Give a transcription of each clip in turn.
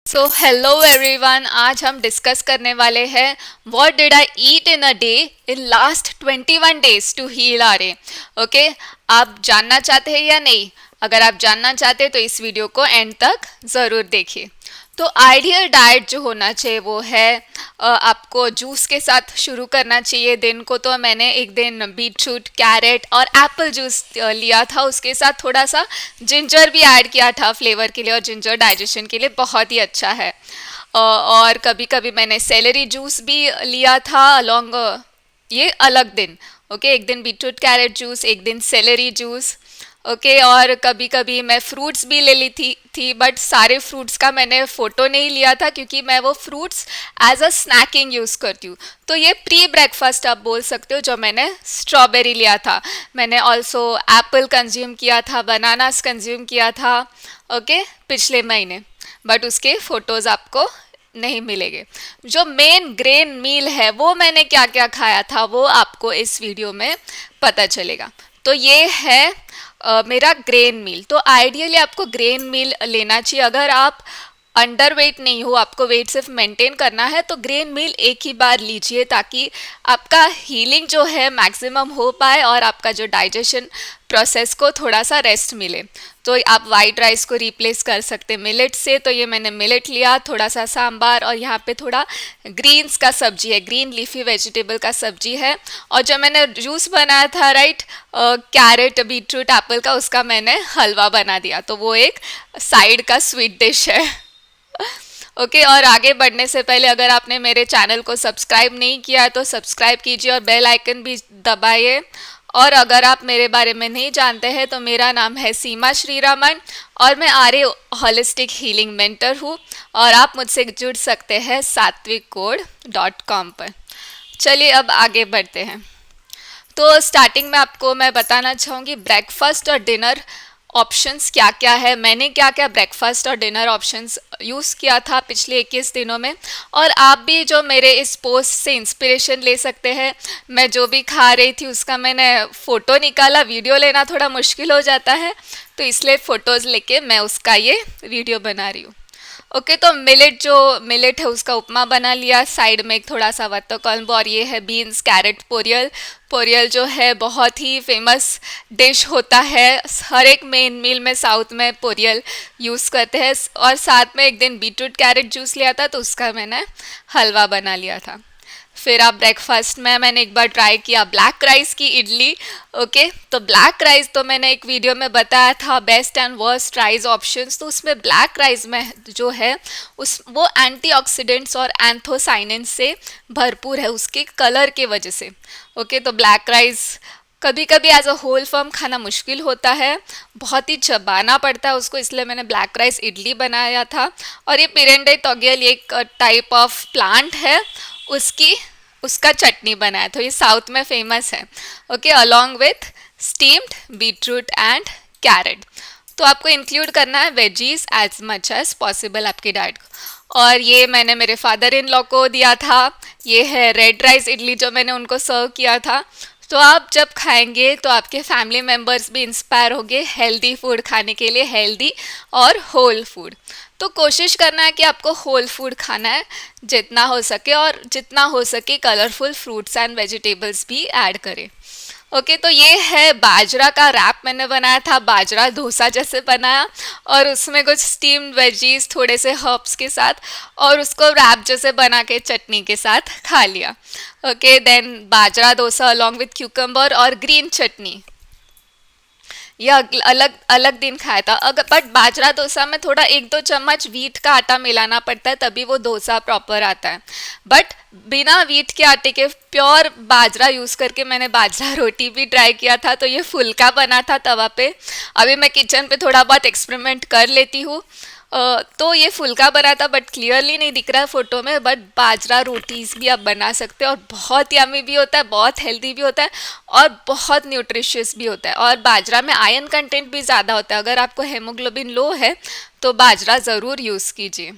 So hello everyone, आज हम discuss करने वाले हैं what did I eat in a day in last 21 days to heal R A. Okay, आप जानना चाहते हैं या नहीं? अगर आप जानना चाहते हैं तो इस वीडियो को एंड तक ज़रूर देखिए। तो आइडियल डाइट जो होना चाहिए वो है आपको जूस के साथ शुरू करना चाहिए दिन को। तो मैंने एक दिन बीटरूट, कैरेट और एप्पल जूस लिया था, उसके साथ थोड़ा सा जिंजर भी ऐड किया था फ्लेवर के लिए, और जिंजर डाइजेशन के लिए बहुत ही अच्छा है। और कभी कभी मैंने सेलेरी जूस भी लिया था अलोंग, ये अलग दिन। ओके, एक दिन बीटरूट कैरेट जूस, एक दिन सेलेरी जूस। ओके, और कभी कभी मैं फ्रूट्स भी ले ली थी बट सारे फ्रूट्स का मैंने फ़ोटो नहीं लिया था क्योंकि मैं वो fruits as a snacking use करती हूँ। तो ये प्री ब्रेकफास्ट आप बोल सकते हो। जो मैंने स्ट्रॉबेरी लिया था, मैंने ऑल्सो एप्पल कंज्यूम किया था, बनानास कंज्यूम किया था। ओके, पिछले महीने, बट उसके फ़ोटोज़ आपको नहीं मिलेंगे। जो मेन ग्रेन मील है वो मैंने क्या क्या खाया था वो आपको इस वीडियो में पता चलेगा। तो ये है मेरा ग्रेन मील। तो आइडियली आपको ग्रेन मील लेना चाहिए। अगर आप अंडर वेट नहीं हो, आपको वेट सिर्फ मेंटेन करना है, तो ग्रेन मील एक ही बार लीजिए ताकि आपका हीलिंग जो है मैक्सिमम हो पाए और आपका जो डाइजेशन प्रोसेस को थोड़ा सा रेस्ट मिले। तो आप वाइट राइस को रिप्लेस कर सकते मिलेट से। तो ये मैंने मिलेट लिया, थोड़ा सा सांबार, और यहाँ पे थोड़ा ग्रीन्स का सब्जी है, ग्रीन लीफी वेजिटेबल का सब्जी है। और जो मैंने जूस बनाया था, राइट, कैरेट, बीटरूट, एप्पल का, उसका मैंने हलवा बना दिया। तो वो एक साइड का स्वीट डिश है। ओके, और आगे बढ़ने से पहले अगर आपने मेरे चैनल को सब्सक्राइब नहीं किया है तो सब्सक्राइब कीजिए और बेल आइकन भी दबाइए। और अगर आप मेरे बारे में नहीं जानते हैं तो मेरा नाम है सीमा श्रीरामन और मैं आर्य होलिस्टिक हीलिंग मेंटर हूँ, और आप मुझसे जुड़ सकते हैं sattvikcode.com पर। चलिए अब आगे बढ़ते हैं। तो स्टार्टिंग में आपको मैं बताना चाहूँगी ब्रेकफास्ट और डिनर ऑप्शंस क्या क्या है। मैंने क्या क्या ब्रेकफास्ट और डिनर ऑप्शंस यूज़ किया था पिछले 21 दिनों में, और आप भी जो मेरे इस पोस्ट से इंस्पिरेशन ले सकते हैं। मैं जो भी खा रही थी उसका मैंने फ़ोटो निकाला, वीडियो लेना थोड़ा मुश्किल हो जाता है तो इसलिए फ़ोटोज़ लेके मैं उसका ये वीडियो बना रही हूँ। ओके, तो मिलेट है उसका उपमा बना लिया, साइड में एक थोड़ा सा वत्तो कॉर्न, और ये है बीन्स, कैरेट, पोरियल। पोरियल जो है बहुत ही फेमस डिश होता है, हर एक मेन मील में साउथ में पोरियल यूज़ करते हैं। और साथ में एक दिन बीटरूट कैरेट जूस लिया था तो उसका मैंने हलवा बना लिया था। फिर आप ब्रेकफास्ट में मैंने एक बार ट्राई किया ब्लैक राइस की इडली। ओके, तो ब्लैक राइस तो मैंने एक वीडियो में बताया था best and worst rice options. तो उसमें ब्लैक राइस में जो है वो एंटीऑक्सीडेंट्स और एंथोसाइनिन से भरपूर है उसके कलर के वजह से। ओके, तो ब्लैक राइस कभी कभी एज अ होल फॉर्म खाना मुश्किल होता है, बहुत ही चबाना पड़ता है उसको, इसलिए मैंने ब्लैक राइस इडली बनाया था। और ये पिरेंडे तोगेल एक टाइप ऑफ प्लांट है, उसकी उसका चटनी बनाया, तो ये साउथ में फेमस है। Okay, along with steamed beetroot and carrot. तो आपको इंक्लूड करना है veggies as much as possible आपकी डाइट को। और ये मैंने मेरे फादर इन लॉ को दिया था। ये है रेड राइस इडली जो मैंने उनको सर्व किया था। तो आप जब खाएंगे तो आपके फैमिली मेम्बर्स भी इंस्पायर होंगे हेल्दी फूड खाने के लिए, हेल्दी और होल फूड। तो कोशिश करना है कि आपको होल फूड खाना है जितना हो सके, और जितना हो सके कलरफुल फ्रूट्स एंड वेजिटेबल्स भी ऐड करें। ओके, तो ये है बाजरा का रैप मैंने बनाया था, बाजरा डोसा जैसे बनाया, और उसमें कुछ स्टीम्ड वेजीज थोड़े से हर्ब्स के साथ, और उसको रैप जैसे बना के चटनी के साथ खा लिया। Okay, then bajra dosa along with cucumber और ग्रीन चटनी, यह अलग अलग दिन खाया था। अगर बट बाजरा डोसा में थोड़ा 1-2 चम्मच वीट का आटा मिलाना पड़ता है तभी वो डोसा प्रॉपर आता है। बट बिना वीट के आटे के प्योर बाजरा यूज़ करके मैंने बाजरा रोटी भी ट्राई किया था, तो ये फुल्का बना था तवा पे। अभी मैं किचन पे थोड़ा बहुत एक्सपेरिमेंट कर लेती हूँ। तो ये फुल्का बना था बट क्लियरली नहीं दिख रहा है फ़ोटो में। बट बाजरा रोटीज़ भी आप बना सकते हो और बहुत यमी भी होता है, बहुत हेल्दी भी होता है और बहुत न्यूट्रिशियस भी होता है। और बाजरा में आयरन कंटेंट भी ज़्यादा होता है। अगर आपको हेमोग्लोबिन लो है तो बाजरा ज़रूर यूज़ कीजिए।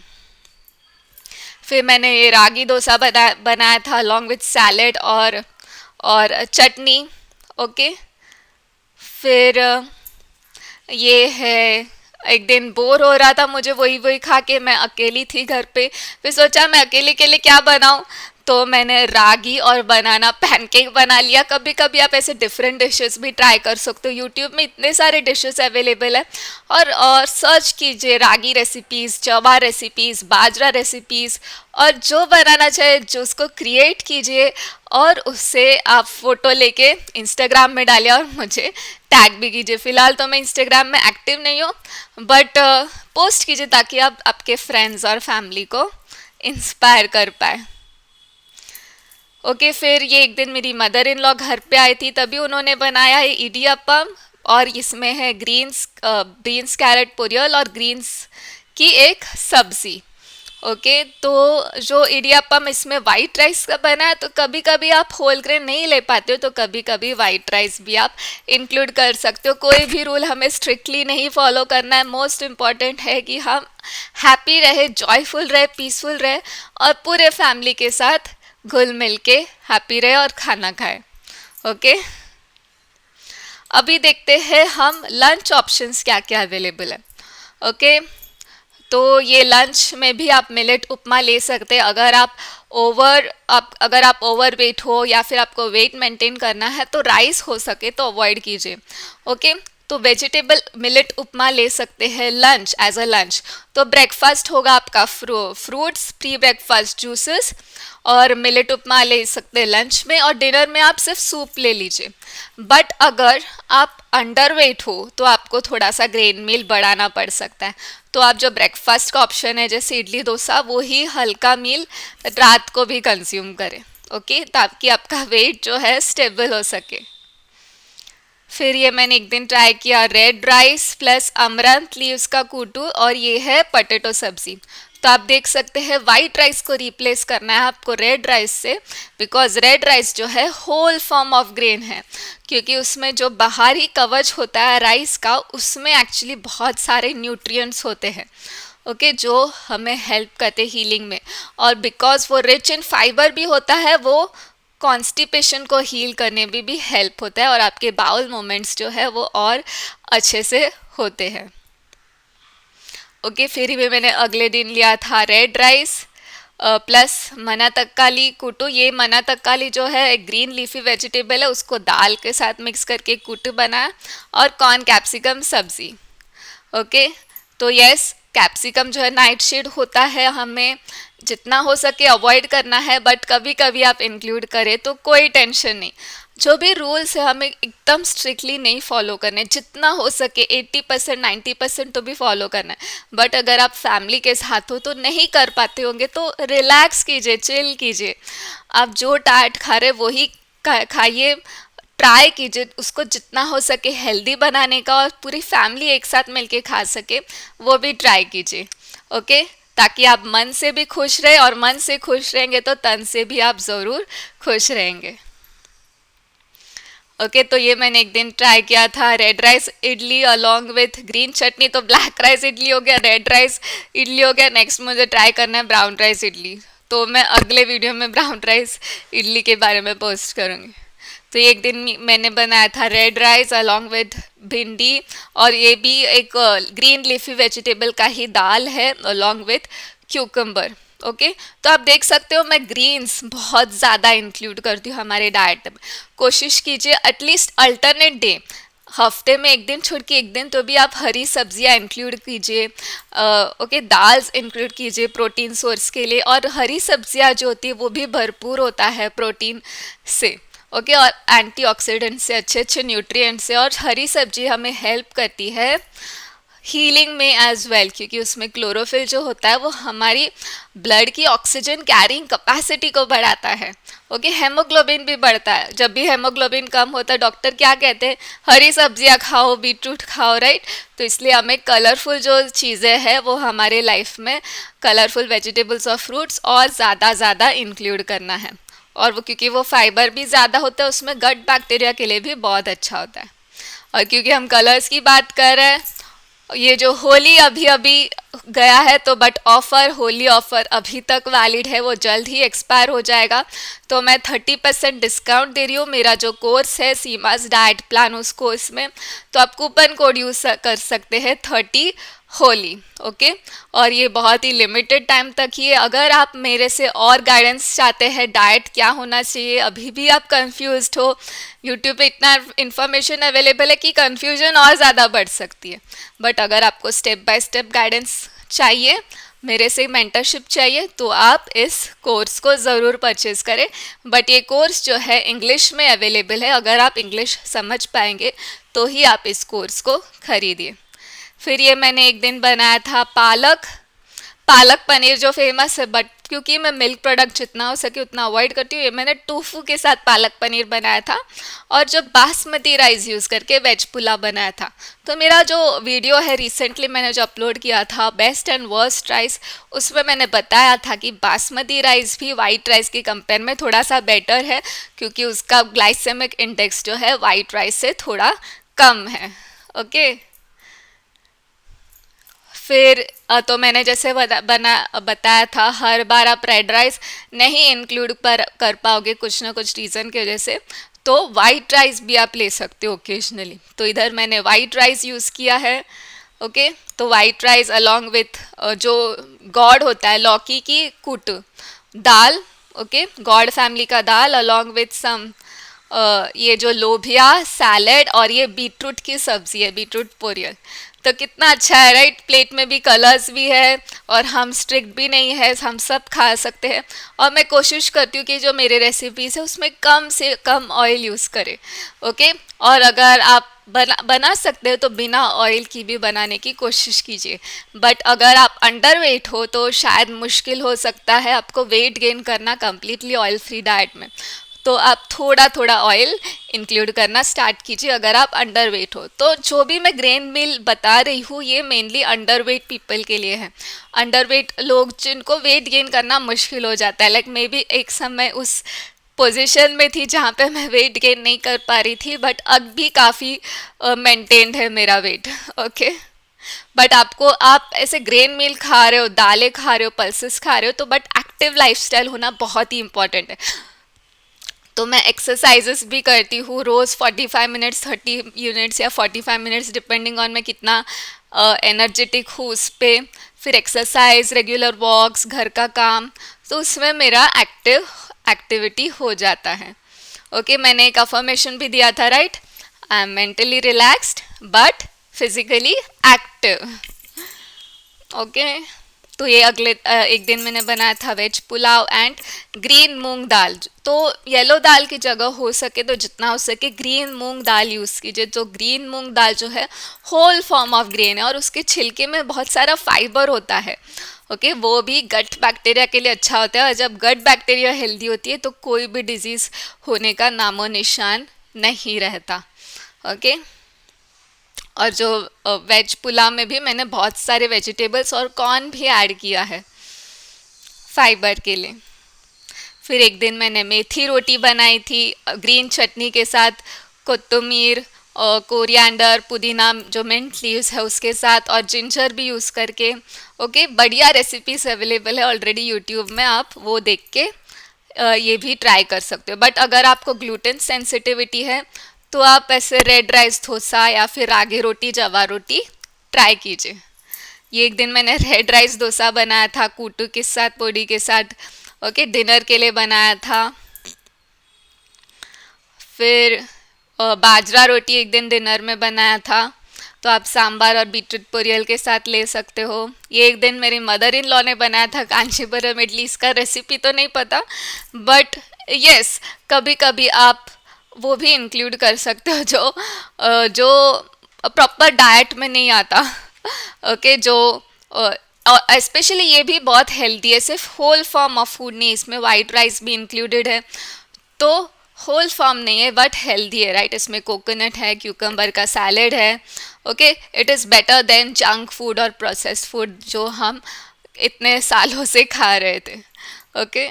फिर मैंने ये रागी डोसा बनाया था अलॉन्ग विथ सैलेड और चटनी। ओके, फिर ये है एक दिन बोर हो रहा था मुझे वही वही खा के, मैं अकेली थी घर पे, फिर सोचा मैं अकेले के लिए क्या बनाऊं, तो मैंने रागी और बनाना पैनकेक बना लिया। कभी कभी आप ऐसे डिफरेंट डिशेस भी ट्राई कर सकते हो, यूट्यूब में इतने सारे डिशेस अवेलेबल है। और सर्च कीजिए रागी रेसिपीज़, जवा रेसिपीज़, बाजरा रेसिपीज़, और जो बनाना चाहे जो उसको क्रिएट कीजिए, और उससे आप फ़ोटो लेके इंस्टाग्राम में डालिए और मुझे टैग भी कीजिए। फ़िलहाल तो मैं इंस्टाग्राम में एक्टिव नहीं हूँ, बट पोस्ट कीजिए ताकि आप आपके फ्रेंड्स और फैमिली को इंस्पायर कर पाए। ओके, फिर ये एक दिन मेरी मदर इन लॉ घर पे आई थी, तभी उन्होंने बनाया है इडियप्पम, और इसमें है बीन्स कैरेट पोरियल और ग्रीन्स की एक सब्जी। ओके, तो जो इडियप्पम इसमें वाइट राइस का बना है, तो कभी कभी आप होल ग्रेन नहीं ले पाते हो तो कभी कभी वाइट राइस भी आप इंक्लूड कर सकते हो। कोई भी रूल हमें स्ट्रिक्टली नहीं फॉलो करना है, मोस्ट इम्पॉर्टेंट है कि हम हैप्पी रहे, जॉयफुल रहे, पीसफुल रहे, और पूरे फैमिली के साथ घुल मिल के हैप्पी रहे और खाना खाए। ओके, अभी देखते हैं हम लंच ऑप्शंस क्या क्या अवेलेबल है। ओके, तो ये लंच में भी आप मिलेट उपमा ले सकते हैं। अगर आप ओवर वेट हो या फिर आपको वेट मेंटेन करना है तो राइस हो सके तो अवॉइड कीजिए। ओके, तो वेजिटेबल मिलेट उपमा ले सकते हैं लंच, एज अ लंच। तो ब्रेकफास्ट होगा आपका फ्रूट्स, प्री ब्रेकफास्ट जूसेस, और मिलेट उपमा ले सकते हैं लंच में, और डिनर में आप सिर्फ सूप ले लीजिए। बट अगर आप अंडर वेट हो तो आपको थोड़ा सा ग्रेन मील बढ़ाना पड़ सकता है। तो आप जो ब्रेकफास्ट का ऑप्शन है जैसे इडली डोसा, वो ही हल्का मील रात को भी कंज्यूम करें। ओके, ताकि आपका वेट जो है स्टेबल हो सके। फिर ये मैंने एक दिन ट्राई किया red rice plus amaranth leaves का कूटू, और ये है पटेटो सब्जी। तो आप देख सकते हैं वाइट राइस को रिप्लेस करना है आपको रेड राइस से, बिकॉज रेड राइस जो है होल फॉर्म ऑफ ग्रेन है, क्योंकि उसमें जो बाहरी कवच होता है राइस का, उसमें एक्चुअली बहुत सारे न्यूट्रिएंट्स होते हैं। ओके, जो हमें हेल्प करते हीलिंग में, और बिकॉज वो रिच इन फाइबर भी होता है, वो कॉन्स्टिपेशन को हील करने में भी हेल्प होता है, और आपके बाउल मोमेंट्स जो है वो और अच्छे से होते हैं। ओके, फिर भी मैंने अगले दिन लिया था रेड राइस प्लस मना तक्काली कुटू। ये मना तक्काली जो है एक ग्रीन लीफी वेजिटेबल है, उसको दाल के साथ मिक्स करके कुटू बनाया, और कॉर्न कैप्सिकम सब्जी। ओके, तो यस, कैप्सिकम जो है नाइट शेड होता है, हमें जितना हो सके अवॉइड करना है, बट कभी कभी आप इंक्लूड करें तो कोई टेंशन नहीं। जो भी रूल्स है हमें एकदम स्ट्रिक्टली नहीं फॉलो करने, जितना हो सके 80% 90% तो भी फॉलो करना है। बट अगर आप फैमिली के साथ हो तो नहीं कर पाते होंगे तो रिलैक्स कीजिए, चिल कीजिए। आप जो डाइट खा रहे वही खाइए, ट्राई कीजिए उसको जितना हो सके हेल्दी बनाने का, और पूरी फैमिली एक साथ मिलके खा सके वो भी ट्राई कीजिए। ओके, ताकि आप मन से भी खुश रहे, और मन से खुश रहेंगे तो तन से भी आप ज़रूर खुश रहेंगे। ओके, तो ये मैंने एक दिन ट्राई किया था red rice idli along with green chutney. तो ब्लैक राइस इडली हो गया, रेड राइस इडली हो गया, नेक्स्ट मुझे ट्राई करना है ब्राउन राइस इडली। तो मैं अगले वीडियो में ब्राउन राइस इडली के बारे में पोस्ट करूँगी। तो एक दिन मैंने बनाया था रेड राइस अलोंग विद भिंडी, और ये भी एक ग्रीन लीफी वेजिटेबल का ही दाल है अलोंग विथ क्यूकम्बर। ओके, तो आप देख सकते हो मैं ग्रीन्स बहुत ज़्यादा इंक्लूड करती हूँ हमारे डाइट में। कोशिश कीजिए एटलीस्ट अल्टरनेट डे, हफ्ते में एक दिन छोड़ के एक दिन तो भी आप हरी सब्जियां इंक्लूड कीजिए। ओके, दाल्स इंक्लूड कीजिए प्रोटीन सोर्स के लिए, और हरी सब्जियां जो होती है वो भी भरपूर होता है प्रोटीन से। ओके, और एंटीऑक्सीडेंट से, अच्छे अच्छे न्यूट्रिएंट से, और हरी सब्जी हमें हेल्प करती है हीलिंग में एज वेल, क्योंकि उसमें क्लोरोफिल जो होता है वो हमारी ब्लड की ऑक्सीजन कैरिंग कैपेसिटी को बढ़ाता है। ओके, हेमोग्लोबिन भी बढ़ता है। जब भी हेमोग्लोबिन कम होता है डॉक्टर क्या कहते हैं, हरी सब्जियां खाओ, बीटरूट खाओ, राइट। तो इसलिए हमें कलरफुल जो चीज़ें हैं वो हमारे लाइफ में कलरफुल वेजिटेबल्स और फ्रूट्स और ज़्यादा इंक्लूड करना है। और वो क्योंकि वो फाइबर भी ज़्यादा होता है उसमें, गट बैक्टीरिया के लिए भी बहुत अच्छा होता है। और क्योंकि हम कलर्स की बात कर रहे हैं, ये जो होली अभी अभी गया है तो बट ऑफ़र, होली ऑफ़र अभी तक वैलिड है, वो जल्द ही एक्सपायर हो जाएगा। तो मैं 30% डिस्काउंट दे रही हूँ, मेरा जो कोर्स है सीमास डाइट प्लान, उस कोर्स में। तो आप कूपन कोड यूज़ कर सकते हैं 30 होली। ओके, और ये बहुत ही लिमिटेड टाइम तक ही है। अगर आप मेरे से और गाइडेंस चाहते हैं डाइट क्या होना चाहिए, अभी भी आप कंफ्यूज्ड हो, यूट्यूब पे इतना इन्फॉर्मेशन अवेलेबल है कि कंफ्यूजन और ज़्यादा बढ़ सकती है। बट अगर आपको स्टेप बाय स्टेप गाइडेंस चाहिए, मेरे से मेंटरशिप चाहिए, तो आप इस कोर्स को ज़रूर परचेज़ करें। बट ये कोर्स जो है इंग्लिश में अवेलेबल है, अगर आप इंग्लिश समझ पाएंगे तो ही आप इस कोर्स को खरीदिए। फिर ये मैंने एक दिन बनाया था पालक पालक पनीर, जो फेमस है, बट क्योंकि मैं मिल्क प्रोडक्ट जितना हो सके उतना अवॉइड करती हूँ, ये मैंने टोफू के साथ पालक पनीर बनाया था। और जो बासमती राइस यूज़ करके वेज पुलाव बनाया था। तो मेरा जो वीडियो है रिसेंटली मैंने जो अपलोड किया था बेस्ट एंड वर्स्ट राइस, उसमें मैंने बताया था कि बासमती राइस भी वाइट राइस के कंपेयर में थोड़ा सा बेटर है, क्योंकि उसका ग्लाइसेमिक इंडेक्स जो है वाइट राइस से थोड़ा कम है। ओके, फिर तो मैंने जैसे बताया था, हर बार आप रेड राइस नहीं इंक्लूड कर पाओगे कुछ ना कुछ रीज़न की वजह से। तो वाइट राइस भी आप ले सकते हो ओकेजनली। तो इधर मैंने वाइट राइस यूज़ किया है। ओके, तो वाइट राइस अलोंग विथ जो गॉड होता है, लौकी की कूट, दाल, ओके, गॉड फैमिली का दाल अलोंग विथ सम ये जो लोबिया सैलेड, और ये बीटरूट की सब्ज़ी है, बीटरूट पोरियल। तो कितना अच्छा है राइट, प्लेट में भी कलर्स भी है, और हम स्ट्रिक्ट भी नहीं है, हम सब खा सकते हैं। और मैं कोशिश करती हूँ कि जो मेरे रेसिपीज़ है उसमें कम से कम ऑयल यूज़ करें। ओके, और अगर आप बना सकते हो तो बिना ऑयल की भी बनाने की कोशिश कीजिए। बट अगर आप अंडर वेट हो तो शायद मुश्किल हो सकता है आपको वेट गेन करना कम्प्लीटली ऑयल फ्री डाइट में। तो आप थोड़ा थोड़ा ऑयल इंक्लूड करना स्टार्ट कीजिए अगर आप अंडर वेट हो। तो जो भी मैं ग्रेन मील बता रही हूँ ये मेनली अंडर वेट पीपल के लिए है। अंडर वेट लोग जिनको वेट गेन करना मुश्किल हो जाता है, लाइक मे बी एक समय उस पोजीशन में थी जहाँ पे मैं वेट गेन नहीं कर पा रही थी, बट अब भी काफ़ी मेंटेन्ड है मेरा वेट। ओके, बट आपको, आप ऐसे ग्रेन मील खा रहे हो, दालें खा रहे हो, पल्सेस खा रहे हो, तो बट एक्टिव लाइफस्टाइल होना बहुत ही इंपॉर्टेंट है। तो मैं एक्सरसाइजेस भी करती हूँ रोज़ 45 मिनट्स, 30 यूनिट्स या 45 मिनट्स डिपेंडिंग ऑन मैं कितना एनर्जेटिक हूँ उस पर। फिर एक्सरसाइज, रेगुलर वॉक्स, घर का काम, तो उसमें मेरा एक्टिविटी हो जाता है। ओके, मैंने एक अफर्मेशन भी दिया था right, I am mentally relaxed but physically active. Okay, तो ये अगले एक दिन मैंने बनाया था वेज पुलाव एंड ग्रीन मूंग दाल। तो येलो दाल की जगह हो सके तो जितना हो सके ग्रीन मूंग दाल यूज़ कीजिए। जो ग्रीन मूंग दाल जो है होल फॉर्म ऑफ ग्रेन है, और उसके छिलके में बहुत सारा फाइबर होता है। ओके, वो भी गट बैक्टीरिया के लिए अच्छा होता है, और जब गट बैक्टीरिया हेल्दी होती है तो कोई भी डिजीज़ होने का नामो निशान नहीं रहता। ओके, और जो वेज पुलाव में भी मैंने बहुत सारे वेजिटेबल्स और कॉर्न भी ऐड किया है फाइबर के लिए। फिर एक दिन मैंने मेथी रोटी बनाई थी ग्रीन चटनी के साथ, कोत्तमीर और कोरिएंडर, पुदीना, जो मिंट लीव्स है उसके साथ, और जिंजर भी यूज़ करके। ओके, बढ़िया रेसिपीज अवेलेबल है ऑलरेडी यूट्यूब में, आप वो देख के ये भी ट्राई कर सकते हो। बट अगर आपको ग्लूटेन सेंसिटिविटी है तो आप ऐसे रेड राइस डोसा या फिर रागी रोटी, जवा रोटी ट्राई कीजिए। ये एक दिन मैंने रेड राइस डोसा बनाया था कूटू के साथ, पोड़ी के साथ। ओके, डिनर के लिए बनाया था। फिर बाजरा रोटी एक दिन डिनर में बनाया था, तो आप सांबार और बीटरूट पोरियल के साथ ले सकते हो। ये एक दिन मेरी मदर इन लॉ ने बनाया था कांचीपुरम इडली, इसका रेसिपी तो नहीं पता, बट यस कभी कभी आप वो भी इंक्लूड कर सकते हो जो प्रॉपर डाइट में नहीं आता। ओके, जो स्पेशली ये भी बहुत हेल्दी है, सिर्फ होल फॉर्म ऑफ फूड नहीं, इसमें वाइट राइस भी इंक्लूडेड है। तो होल फॉर्म नहीं है बट हेल्दी है राइट, इसमें कोकोनट है, क्यूकम्बर का सैलेड है। Okay, it is better than junk food और प्रोसेस्ड फूड जो हम इतने सालों से खा रहे थे। ओके,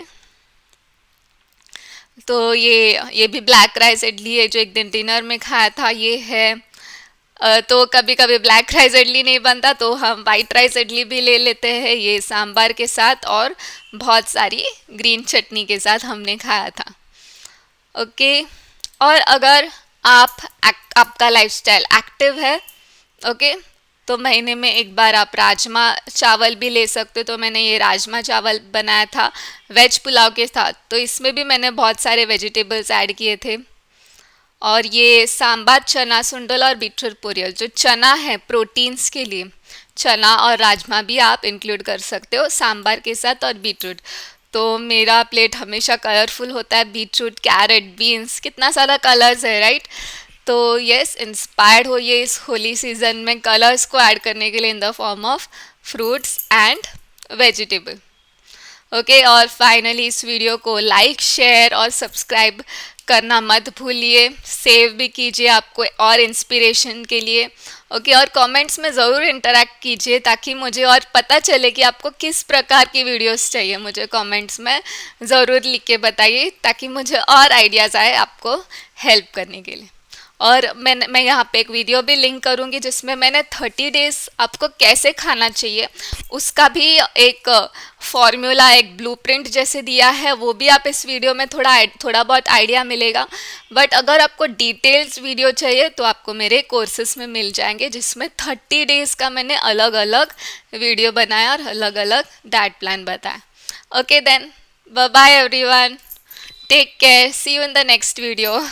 तो ये भी ब्लैक राइस इडली है जो एक दिन डिनर में खाया था, ये है। तो कभी कभी ब्लैक राइस इडली नहीं बनता तो हम वाइट राइस इडली भी ले लेते हैं, ये सांबार के साथ और बहुत सारी ग्रीन चटनी के साथ हमने खाया था। ओके। और अगर आपका लाइफस्टाइल एक्टिव है, ओके, तो महीने में एक बार आप राजमा चावल भी ले सकते हो। तो मैंने ये राजमा चावल बनाया था वेज पुलाव के साथ, तो इसमें भी मैंने बहुत सारे वेजिटेबल्स ऐड किए थे। और ये सांबार चना सुंडल और बीटरूट पोरियल, जो चना है प्रोटीन्स के लिए, चना और राजमा भी आप इंक्लूड कर सकते हो सांबार के साथ, और बीटरूट। तो मेरा प्लेट हमेशा कलरफुल होता है, बीटरूट, कैरेट, बीन्स, कितना सारा कलर्स है, राइट। तो यस, इंस्पायर्ड होइए इस होली सीजन में कलर्स को ऐड करने के लिए in the form of fruits and vegetable. Okay, और फाइनली इस वीडियो को लाइक, शेयर और सब्सक्राइब करना मत भूलिए। सेव भी कीजिए आपको और इंस्पिरेशन के लिए। ओके, और कमेंट्स में ज़रूर इंटरेक्ट कीजिए ताकि मुझे और पता चले कि आपको किस प्रकार की वीडियोस चाहिए। मुझे कमेंट्स में ज़रूर लिख के बताइए ताकि मुझे और आइडियाज़ आए आपको हेल्प करने के लिए। और मैं यहाँ पे एक वीडियो भी लिंक करूँगी जिसमें मैंने 30 डेज आपको कैसे खाना चाहिए उसका भी एक फॉर्मूला, एक ब्लूप्रिंट जैसे दिया है, वो भी आप इस वीडियो में थोड़ा बहुत आइडिया मिलेगा। बट अगर आपको डिटेल्स वीडियो चाहिए तो आपको मेरे कोर्सेस में मिल जाएंगे, जिसमें 30 डेज़ का मैंने अलग अलग वीडियो बनाया और अलग अलग डाइट प्लान बताया। Okay then, bye bye everyone, take care, see you in the next video.